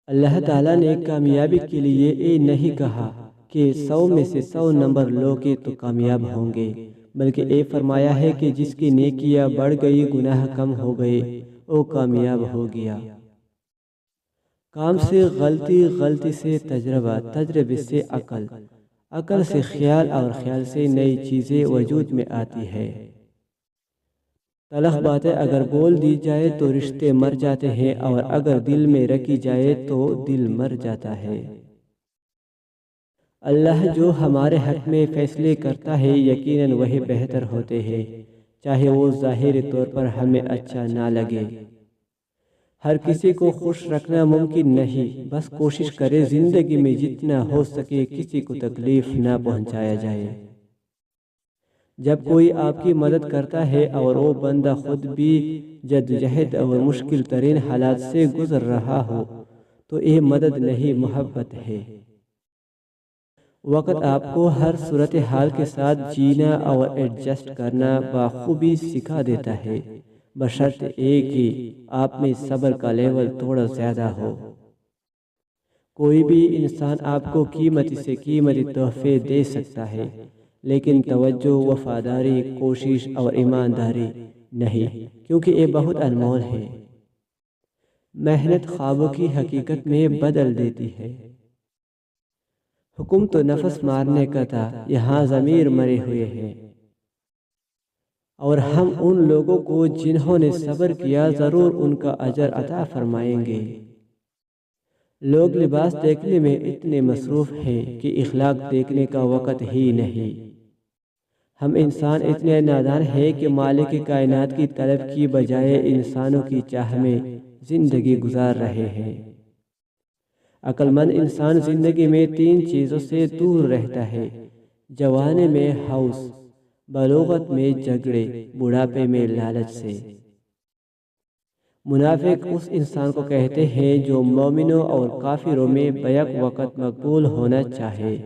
اللہ تعالیٰ نے کامیابی کے لیے یہ نہیں کہا کہ 100 میں سے 100 نمبر لو گے تو کامیاب ہوں گے، بلکہ یہ فرمایا ہے کہ جس کی نیکیاں بڑھ گئی، گناہ کم ہو گئے، وہ کامیاب ہو گیا۔ کام سے غلطی، غلطی سے تجربہ، تجربے سے عقل، عقل سے خیال، اور خیال سے نئی چیزیں وجود میں آتی ہے۔ تلخ باتیں اگر بول دی جائے تو رشتے مر جاتے ہیں، اور اگر دل میں رکھی جائے تو دل مر جاتا ہے۔ اللہ جو ہمارے حق میں فیصلے کرتا ہے، یقیناً وہی بہتر ہوتے ہیں، چاہے وہ ظاہری طور پر ہمیں اچھا نہ لگے۔ ہر کسی کو خوش رکھنا ممکن نہیں، بس کوشش کرے زندگی میں جتنا ہو سکے کسی کو تکلیف نہ پہنچایا جائے۔ جب کوئی آپ کی مدد کرتا ہے اور وہ بندہ خود بھی جدوجہد اور مشکل ترین حالات سے گزر رہا ہو تو یہ مدد نہیں، محبت ہے۔ وقت آپ کو ہر صورتحال کے ساتھ جینا اور ایڈجسٹ کرنا بخوبی سکھا دیتا ہے، بشرط ایک کہ آپ میں صبر کا لیول تھوڑا زیادہ ہو۔ کوئی بھی انسان آپ کو قیمتی سے قیمتی تحفے دے سکتا ہے، لیکن توجہ، وفاداری، کوشش اور ایمانداری نہیں، کیونکہ یہ بہت انمول ہے۔ محنت خوابوں کی حقیقت میں بدل دیتی ہے۔ حکم تو نفس مارنے کا تھا، یہاں ضمیر مرے ہوئے ہیں، اور ہم ان لوگوں کو جنہوں نے صبر کیا ضرور ان کا اجر عطا فرمائیں گے۔ لوگ لباس دیکھنے میں اتنے مصروف ہیں کہ اخلاق دیکھنے کا وقت ہی نہیں۔ ہم انسان اتنے نادان ہیں کہ مالک کائنات کی طلب کی بجائے انسانوں کی چاہ میں زندگی گزار رہے ہیں۔ عقل مند انسان زندگی میں 3 چیزوں سے دور رہتا ہے: جوانی میں ہوس، بلوغت میں جھگڑے، بڑھاپے میں لالچ سے۔ منافق اس انسان کو کہتے ہیں جو مومنوں اور کافروں میں بیک وقت مقبول ہونا چاہے۔